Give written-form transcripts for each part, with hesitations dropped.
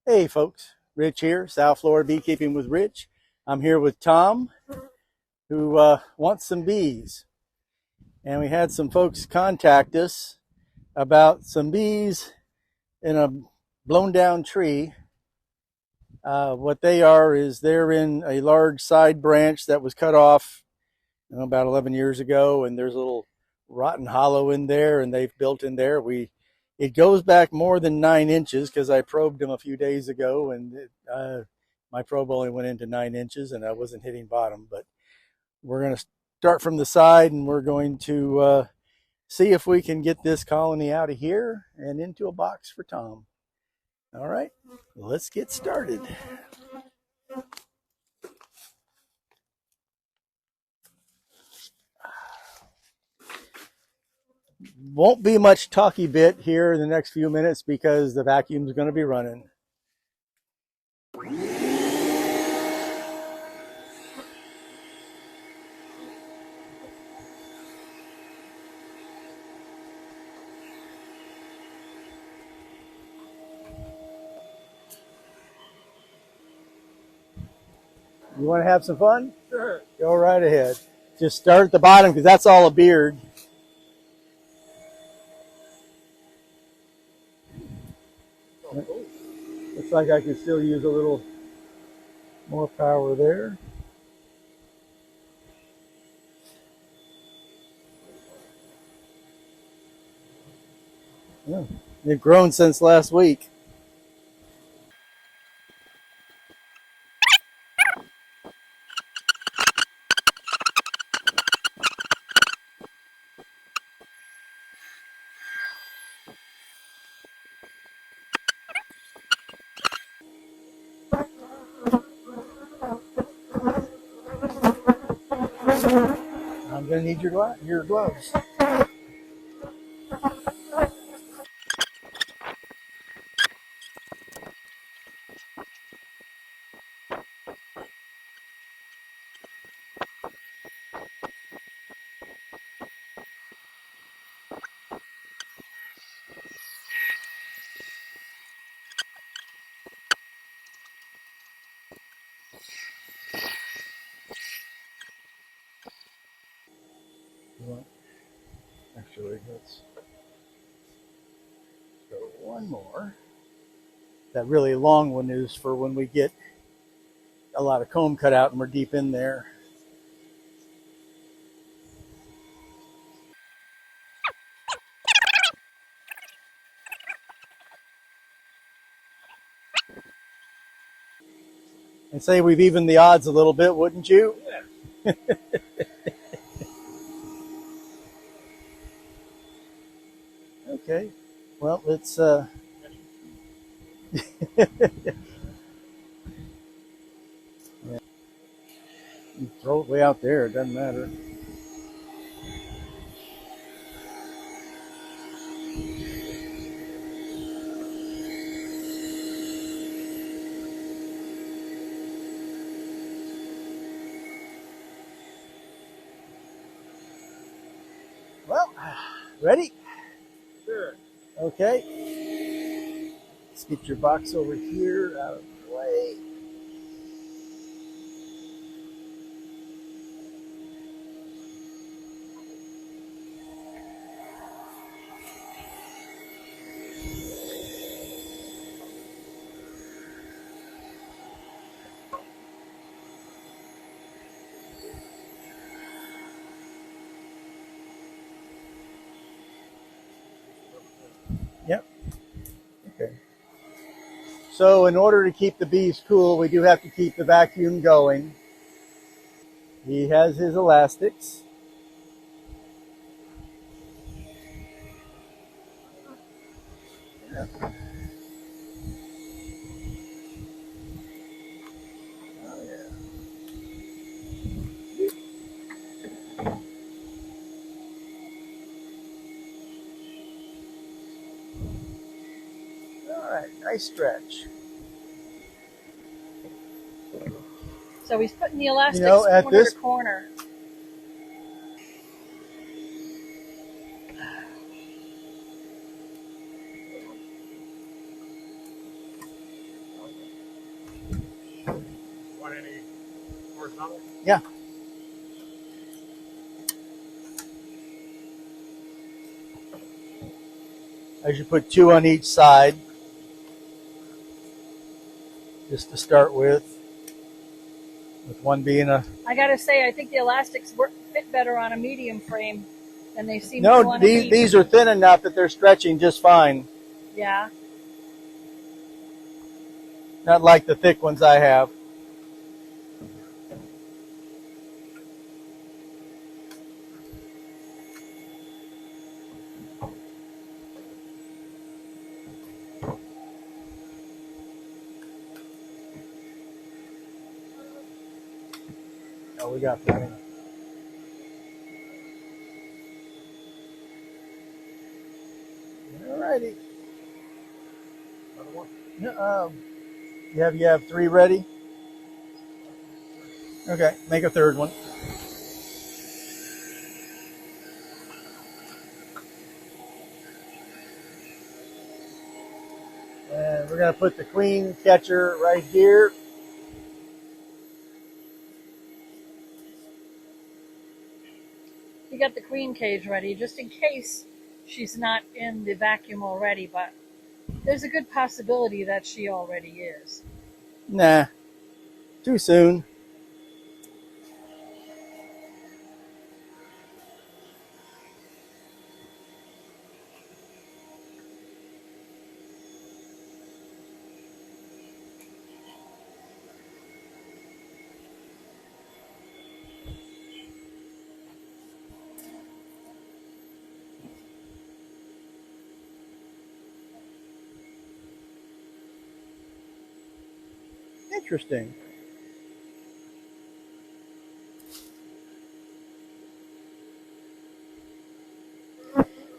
Hey folks, Rich here, South Florida Beekeeping with Rich. I'm here with Tom, who wants some bees. And we had some folks contact us about some bees in a blown down tree. What they are is they're in a large side branch that was cut off about 11 years ago, and there's a little rotten hollow in there, and they've built in there. It goes back more than 9 inches because I probed them a few days ago, and my probe only went into 9 inches, and I wasn't hitting bottom. But we're going to start from the side, and we're going to see if we can get this colony out of here and into a box for Tom. All right, let's get started. Won't be much talky bit here in the next few minutes because the vacuum's going to be running. You want to have some fun? Sure. Go right ahead. Just start at the bottom because that's all a beard. Oh, cool. Looks like I could still use a little more power there. Yeah, they've grown since last week. I'm going to need your gloves. Actually, let's go one more. That really long one is for when we get a lot of comb cut out and we're deep in there. And say we've evened the odds a little bit, wouldn't you? Yeah. Okay. Well, let's yeah. You throw it way out there, it doesn't matter. Well, ready? Sure. Okay. Let's get your box over here out of the way. Yep. Okay. So in order to keep the bees cool, we do have to keep the vacuum going. He has his elastics. Yeah. Oh, yeah. All right, nice stretch. So he's putting the elastics at corner this to corner. horizontal? Yeah. I should put 2 on each side, just to start with one being a... I gotta say, I think the elastics fit better on a medium frame than they seem No, to on a beef. these are thin enough that they're stretching just fine. Yeah. Not like the thick ones I have. Oh, we got plenty. Alrighty. Another one? You have 3 ready? Okay, make a third one. And we're going to put the queen catcher right here. You got the queen cage ready, just in case she's not in the vacuum already, but there's a good possibility that she already is. Nah, too soon. Interesting.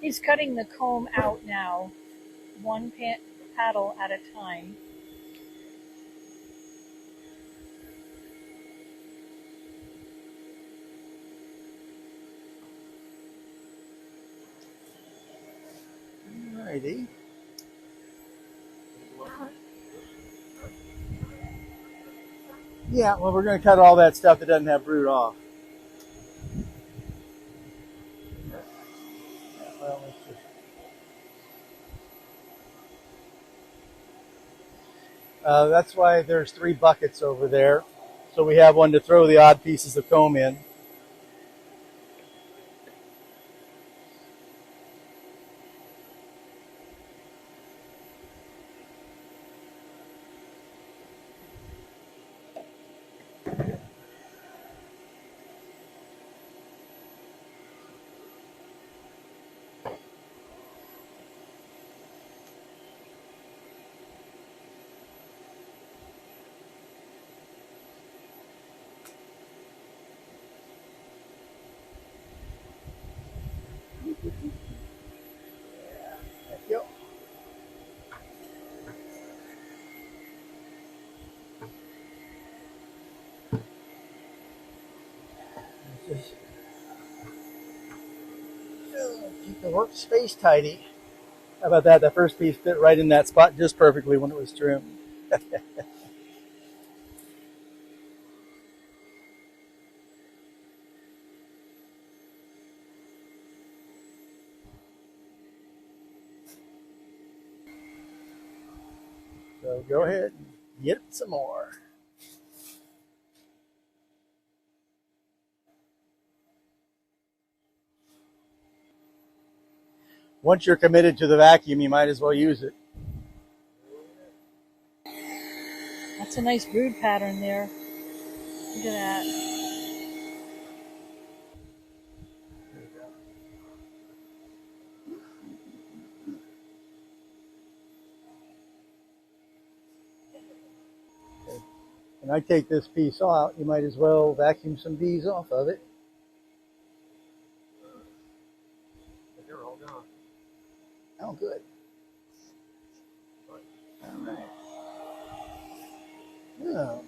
He's cutting the comb out now, one paddle at a time. Alrighty. Yeah, well, we're going to cut all that stuff that doesn't have brood off. Well, that's why there's 3 buckets over there. So we have one to throw the odd pieces of comb in. Yep. Just keep the workspace tidy. How about that? The first piece fit right in that spot just perfectly when it was trimmed. So go ahead and get some more. Once you're committed to the vacuum, you might as well use it. That's a nice brood pattern there. Look at that. And I take this piece out, you might as well vacuum some bees off of it. But they're all gone. Oh, good. All right. Oh.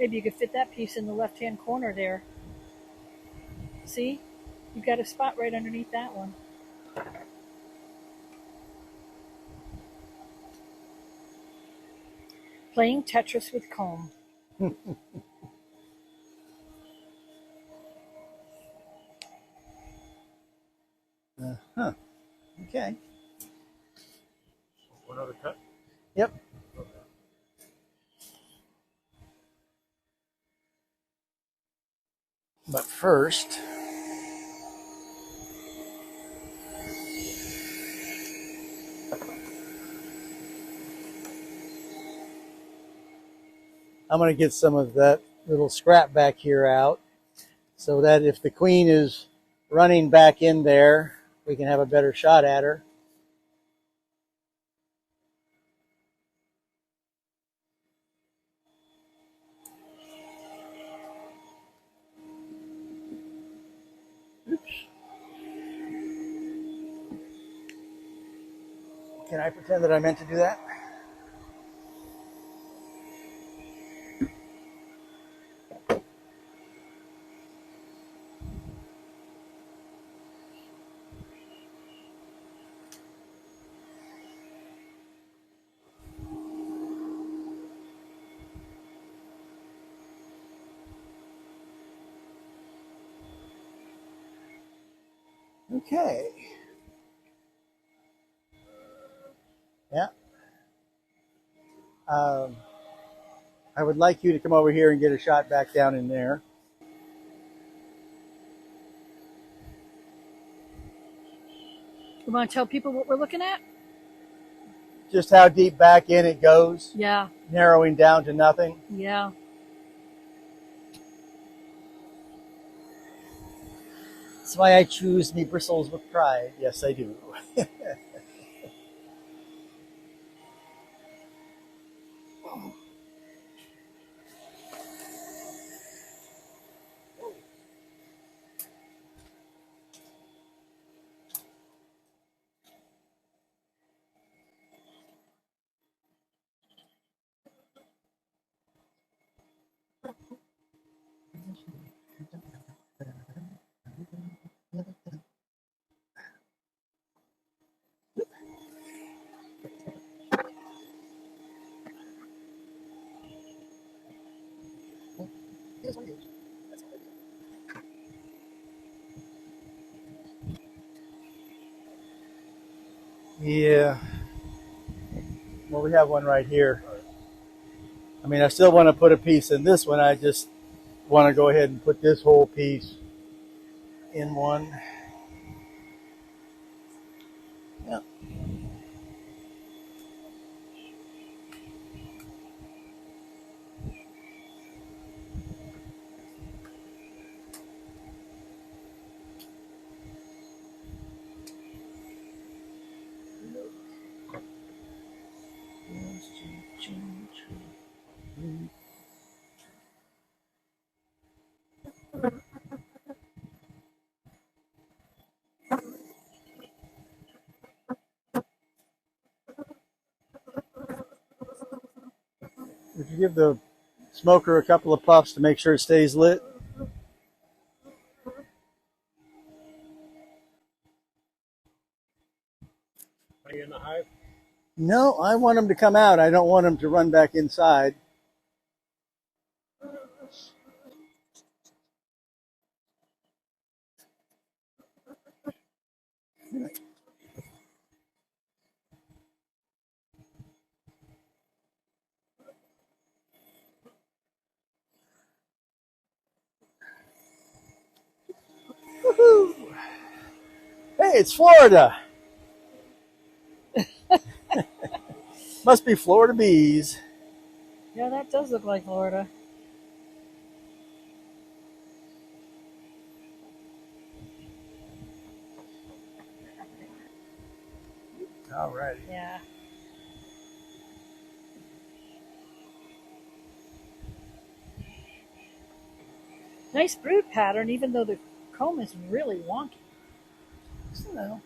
Maybe you could fit that piece in the left-hand corner there. See? You've got a spot right underneath that one. Playing Tetris with comb. Huh. Okay. Another cut? Yep. Okay. But first, I'm going to get some of that little scrap back here out so that if the queen is running back in there, we can have a better shot at her. Oops. Can I pretend that I meant to do that? Okay. Yeah. I would like you to come over here and get a shot back down in there. You want to tell people what we're looking at? Just how deep back in it goes. Yeah. Narrowing down to nothing. Yeah. That's why I choose me bristles with pride. Yes, I do. Yeah. Well, we have one right here. I mean, I still want to put a piece in this one. I just want to go ahead and put this whole piece in one. Yeah. If you give the smoker a couple of puffs to make sure it stays lit. Are you in the hive? No, I want them to come out. I don't want them to run back inside. Woohoo! Hey, it's Florida. Must be Florida bees. Yeah, that does look like Florida. All righty. Yeah. Nice brood pattern, even though the comb is really wonky. You know,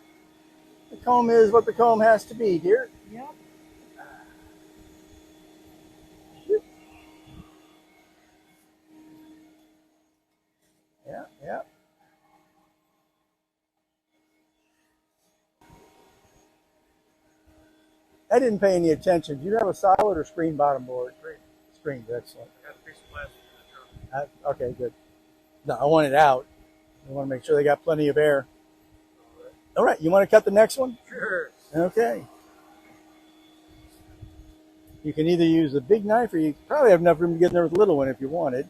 the comb is what the comb has to be, dear. Yep. I didn't pay any attention. Do you have a solid or screen bottom board? Screen, excellent. I got a piece of plastic in the truck. Okay, good. No, I want it out. I want to make sure they got plenty of air. All right, you want to cut the next one? Sure. Okay. You can either use a big knife or you probably have enough room to get in there with a little one if you wanted.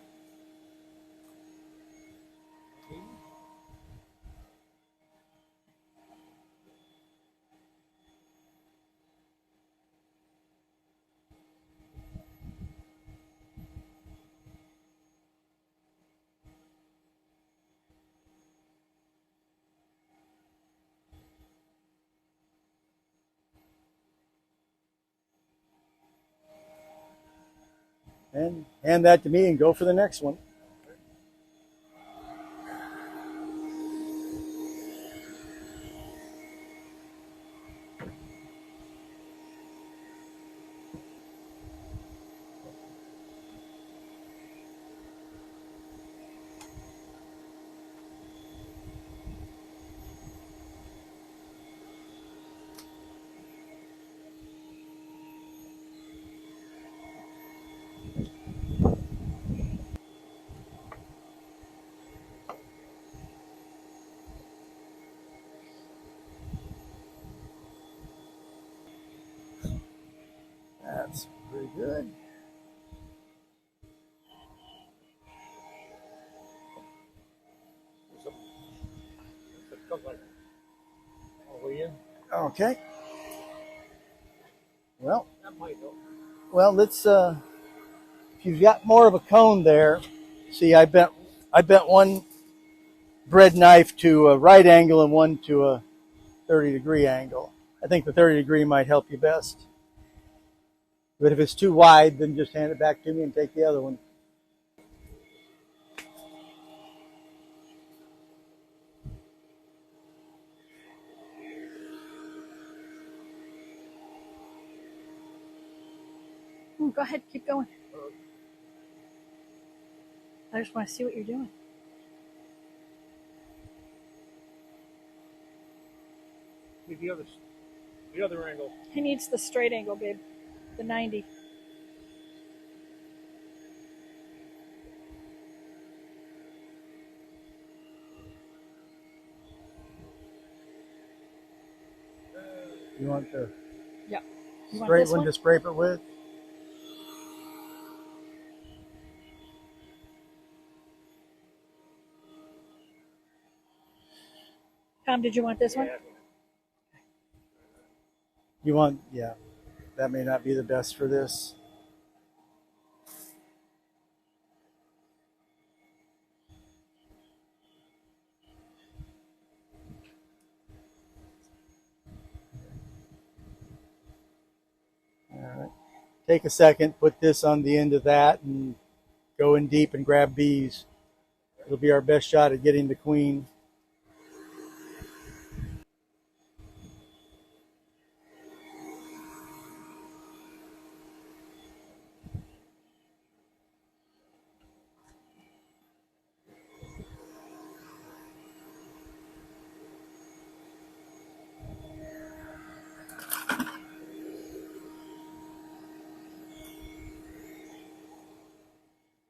And hand that to me and go for the next one. That's pretty good. Okay. Well, That might help. well, let's. If you've got more of a cone there, see, I bent one bread knife to a right angle and one to a 30-degree angle. I think the 30-degree might help you best. But if it's too wide, then just hand it back to me and take the other one. Go ahead, keep going. I just want to see what you're doing. Need the other angle. He needs the straight angle, babe. The 90. You want the Yeah. You want straight this one one to scrape it with? Tom, did you want this one? You want, yeah, that may not be the best for this. All right. Take a second, put this on the end of that, and go in deep and grab bees. It'll be our best shot at getting the queen.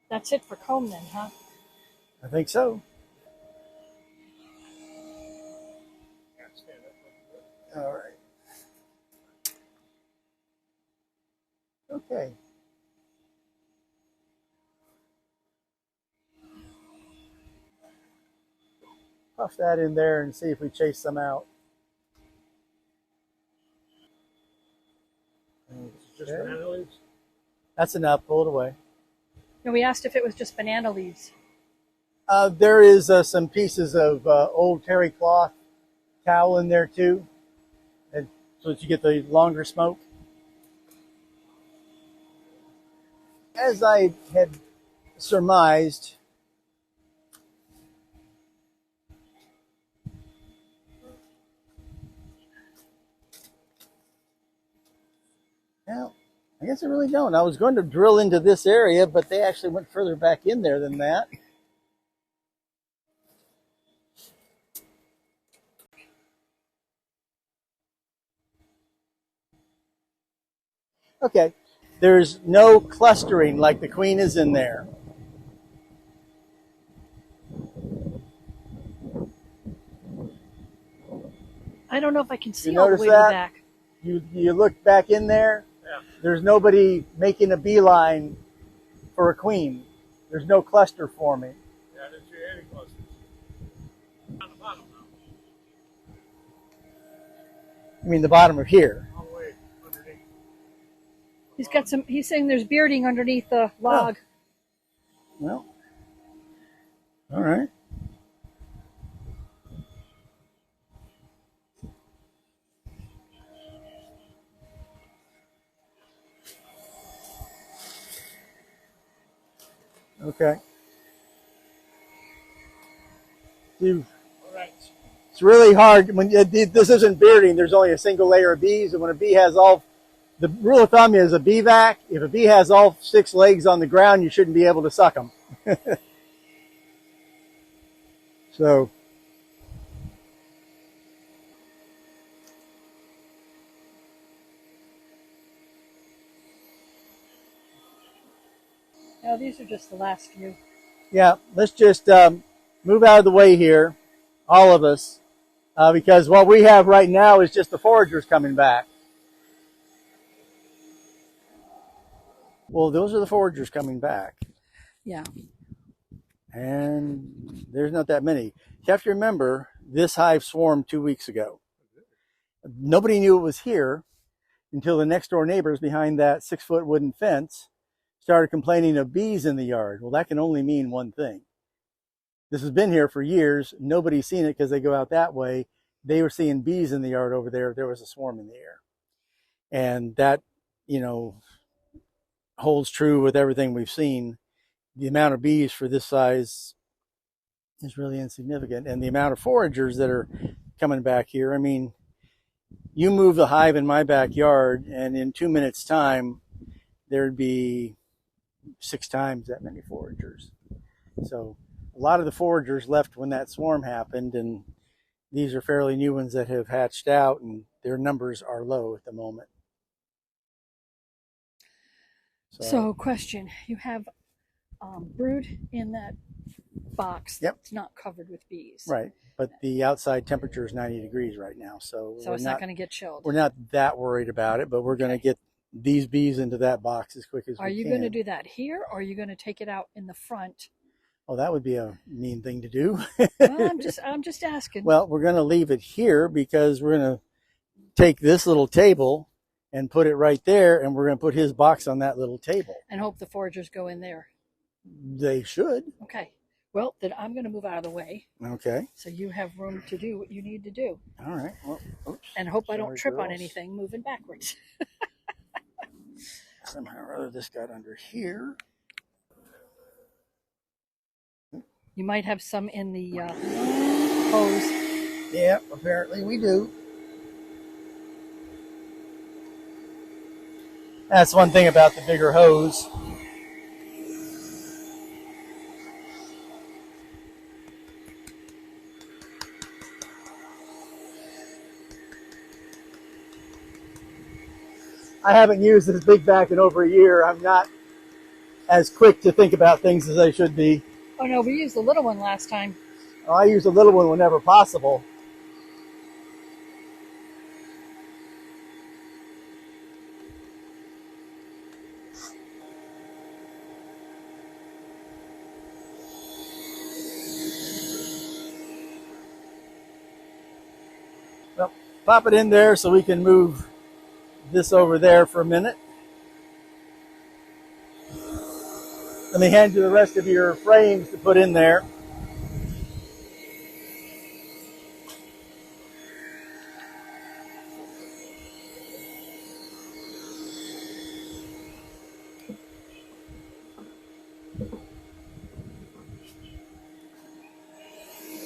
That's it for comb then, huh? I think so. All right. Okay. Puff that in there and see if we chase them out. Just Okay. banana leaves? That's enough. Pull it away. And we asked if it was just banana leaves. There is some pieces of old terry cloth towel in there too, and so that you get the longer smoke. As I had surmised, well, I guess I really don't. I was going to drill into this area, but they actually went further back in there than that. Okay. There's no clustering like the queen is in there. I don't know if I can You see all the notice way to the that? back. You look back in there, Yeah. there's nobody making a beeline for a queen. There's no cluster forming. Yeah, I didn't see any clusters. On the bottom now. I mean the bottom of here. All the way underneath. He's got some. He's saying there's bearding underneath the log. Well, all right. Okay. All right. It's really hard when this isn't bearding. There's only a single layer of bees, and when a bee has all, the rule of thumb is a bee vac. If a bee has all 6 legs on the ground, you shouldn't be able to suck them. So, No, these are just the last few. yeah, let's just move out of the way here, all of us, because what we have right now is just the foragers coming back. Well, those are the foragers coming back. Yeah. And there's not that many. You have to remember, this hive swarmed 2 weeks ago. Nobody knew it was here until the next door neighbors behind that 6-foot wooden fence started complaining of bees in the yard. Well, that can only mean one thing. This has been here for years. Nobody's seen it because they go out that way. They were seeing bees in the yard over there. There was a swarm in the air. And that, holds true with everything we've seen. The amount of bees for this size is really insignificant. And the amount of foragers that are coming back here, I mean, you move the hive in my backyard, and in 2 minutes' time, there'd be 6 times that many foragers. So a lot of the foragers left when that swarm happened, and these are fairly new ones that have hatched out, and their numbers are low at the moment. So question: you have brood in that box Yep. that's not covered with bees. Right, but the outside temperature is 90 degrees right now, so it's not going to get chilled. We're not that worried about it, but we're going to get these bees into that box as quick as we can. Are you going to do that here, or are you going to take it out in the front? Oh, that would be a mean thing to do. Well, I'm just asking. Well, we're going to leave it here because we're going to take this little table and put it right there, and we're going to put his box on that little table. And hope the foragers go in there. They should. Okay. Well, then I'm going to move out of the way. Okay. So you have room to do what you need to do. All right. Well, oops. And hope I don't trip girls. on anything moving backwards. Somehow or other this got under here. You might have some in the hose. Yeah, apparently we do. That's one thing about the bigger hose. I haven't used this big vac in over a year. I'm not as quick to think about things as I should be. Oh no, we used the little one last time. I use a little one whenever possible. Well, pop it in there so we can move this over there for a minute. Let me hand you the rest of your frames to put in there.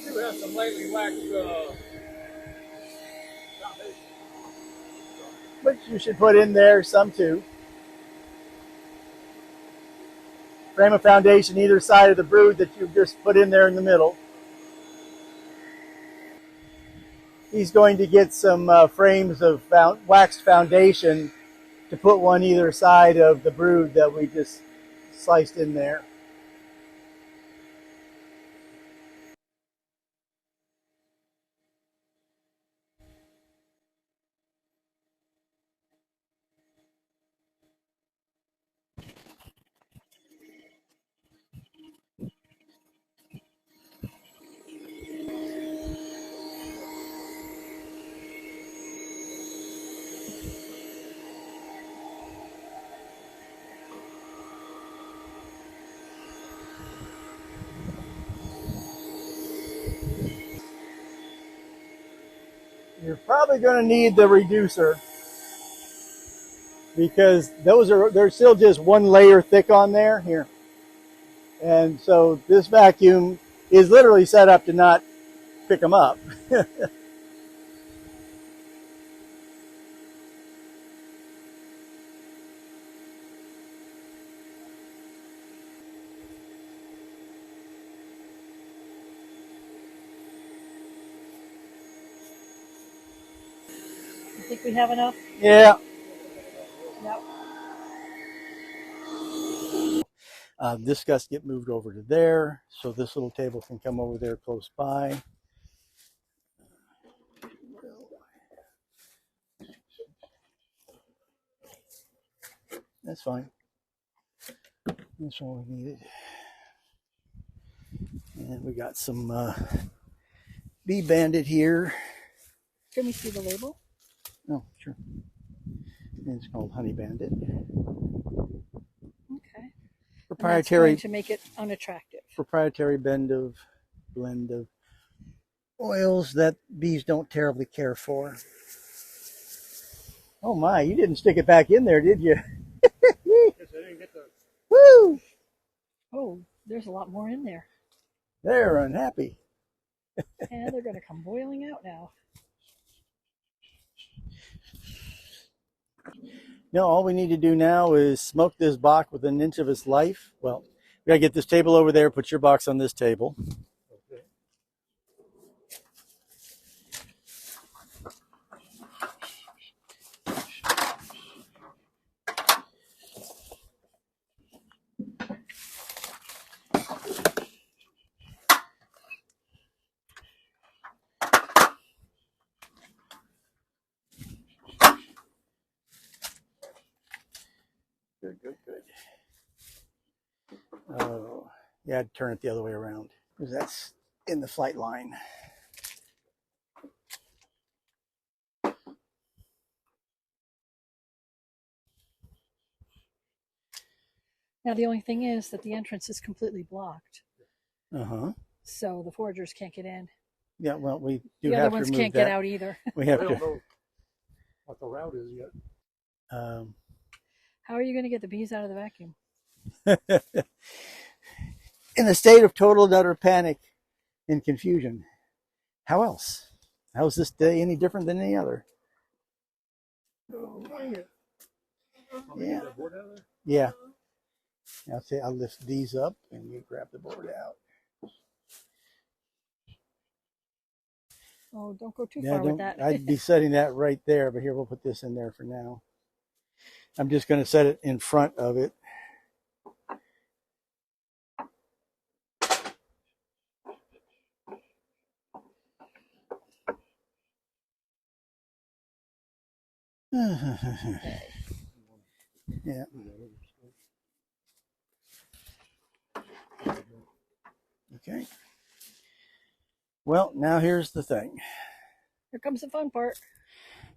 You have some lightly waxed foundation. Which you should put in there some too. Frame a foundation either side of the brood that you've just put in there in the middle. He's going to get some frames of waxed foundation to put one either side of the brood that we just sliced in there. You're probably going to need the reducer because they're still just one layer thick on there here. And so this vacuum is literally set up to not pick them up. I think we have enough. Yeah. Yep. This gets get moved over to there, so this little table can come over there close by. That's fine. That's all we needed. And we got some Bee Bandit here. Can we see the label? Oh, sure. It's called Honey Bandit. Okay. Proprietary to make it unattractive. Proprietary blend of oils that bees don't terribly care for. Oh my, you didn't stick it back in there, did you? Yes, I didn't get the... Woo! Oh, there's a lot more in there. They're unhappy. And they're going to come boiling out now. No, all we need to do now is smoke this box within an inch of its life. Well, we got to get this table over there, put your box on this table. Okay. Good, good, good. Oh, yeah, I'd turn it the other way around because that's in the flight line. Now, the only thing is that the entrance is completely blocked. Uh-huh. So the foragers can't get in. Yeah, well, we do The have other to ones remove can't that. get out either. We have I don't to. know what the route is yet. How are you going to get the bees out of the vacuum? In a state of total and utter panic and confusion. How else? How is this day any different than any other? Yeah. Yeah. I'll say I'll lift these up and you grab the board out. Oh, don't go too Yeah, far with that. I'd be setting that right there, but here we'll put this in there for now. I'm just going to set it in front of it. Yeah. Okay. Well, now here's the thing. Here comes the fun part.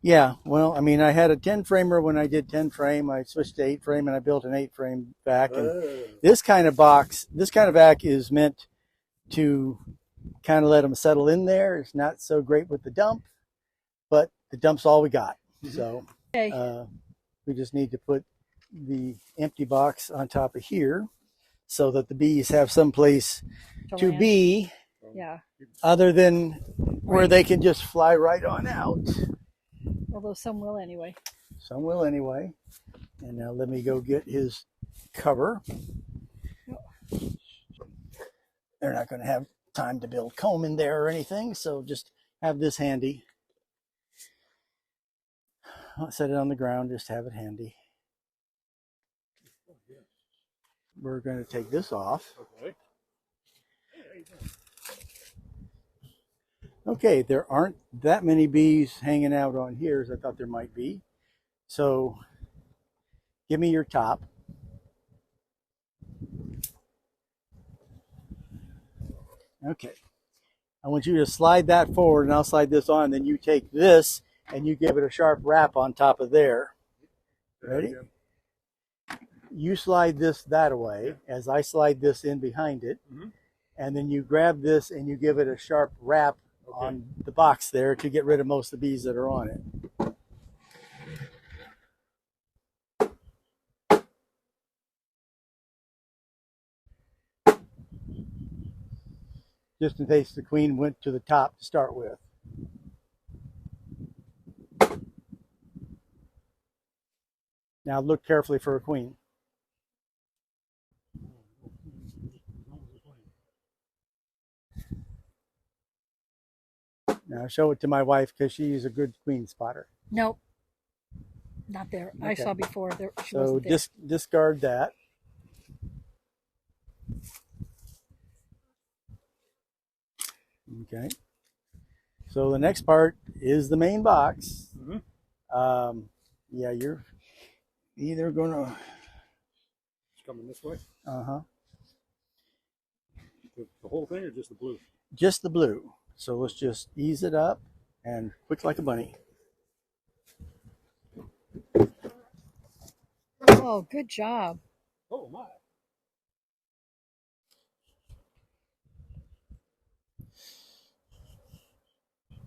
Yeah, well, I mean, I had a 10 framer when I did 10 frame. I switched to 8 frame and I built an 8 frame vac. And this kind of box, this kind of vac is meant to kind of let them settle in there. It's not so great with the dump, but the dump's all we got. So Okay. we just need to put the empty box on top of here so that the bees have some place to land. be. Yeah. Other than where they can just fly right on out. Although some will anyway. Some will anyway. And now let me go get his cover. They're not going to have time to build comb in there or anything, so just have this handy. I'll set it on the ground, just have it handy. We're going to take this off. Okay. Okay, there aren't that many bees hanging out on here as I thought there might be. So give me your top. Okay. I want you to slide that forward and I'll slide this on. Then you take this and you give it a sharp wrap on top of there. Ready? You slide this that way as I slide this in behind it. Mm-hmm. And then you grab this and you give it a sharp wrap on the box there to get rid of most of the bees that are on it. Just in case the queen went to the top to start with. Now look carefully for a queen. Now show it to my wife because she's a good queen spotter. Nope. Not there. Okay. I saw before. She so wasn't there. Discard that. Okay. So the next part is the main box. Mm-hmm. Yeah, you're either gonna. It's coming this way. Uh-huh. The whole thing or just the blue? Just the blue. So let's just ease it up and quick like a bunny. Oh, good job. Oh my.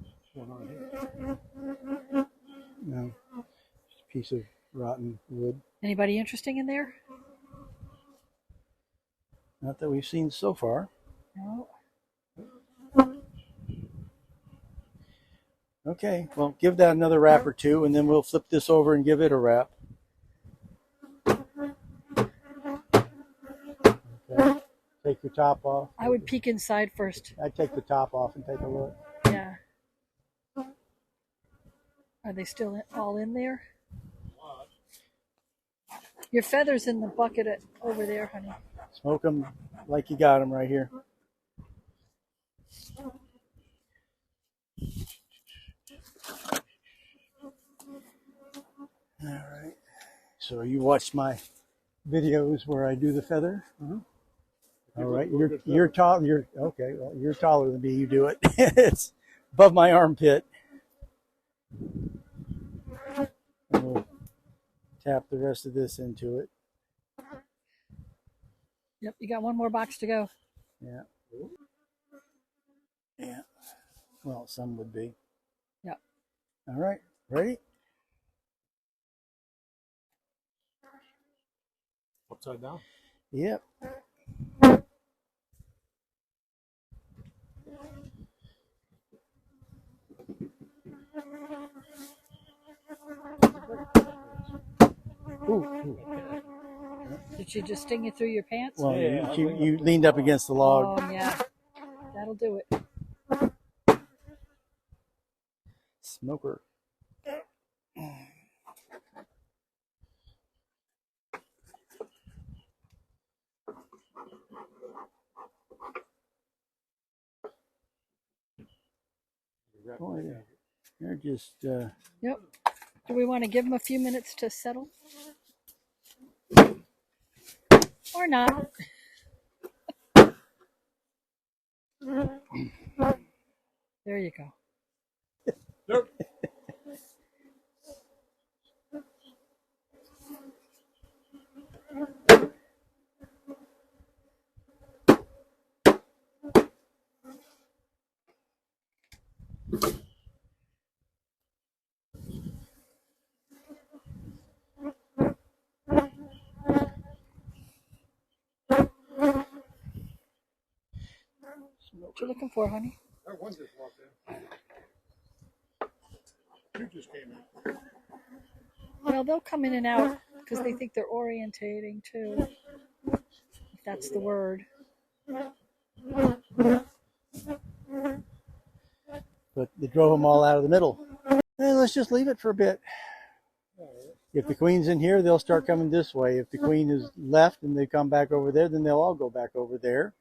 What's going on here? No. Just a piece of rotten wood. Anybody interesting in there? Not that we've seen so far. No. Okay, well, give that another wrap or two, and then we'll flip this over and give it a wrap. Okay. Take your top off. I would peek inside first. I'd take the top off and take a look. Yeah. Are they still all in there? Your feathers in the bucket over there, honey. Smoke them like you got them right here. All right. So you watched my videos where I do the feather. Mm-hmm. All right. You're tall. You're okay. Well, you're taller than me. You do it. It's above my armpit. And we'll tap the rest of this into it. Yep. You got one more box to go. Yeah. Yeah. Well, some would be. Yep. All right. Ready? Upside down? Yep. Ooh. Did she just sting you through your pants? Well, Yeah, you leaned up against the log. Oh, yeah. That'll do it. Smoker. Boy, they're just. Yep. Do we want to give them a few minutes to settle? Or not? There you go. Nope. What you looking for, honey? That one just walked in. Two just came in. Well, they'll come in and out because they think they're orientating too. If that's the word. But they drove them all out of the middle. Let's just leave it for a bit. If the queen's in here, they'll start coming this way. If the queen is left and they come back over there, then they'll all go back over there.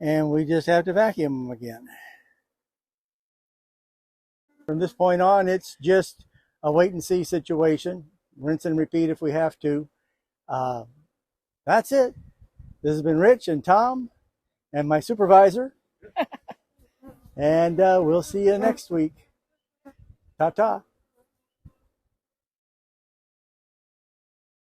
And we just have to vacuum them again. From this point on, it's just a wait and see situation. Rinse and repeat if we have to. That's it. This has been Rich and Tom and my supervisor. And we'll see you next week. Ta-ta.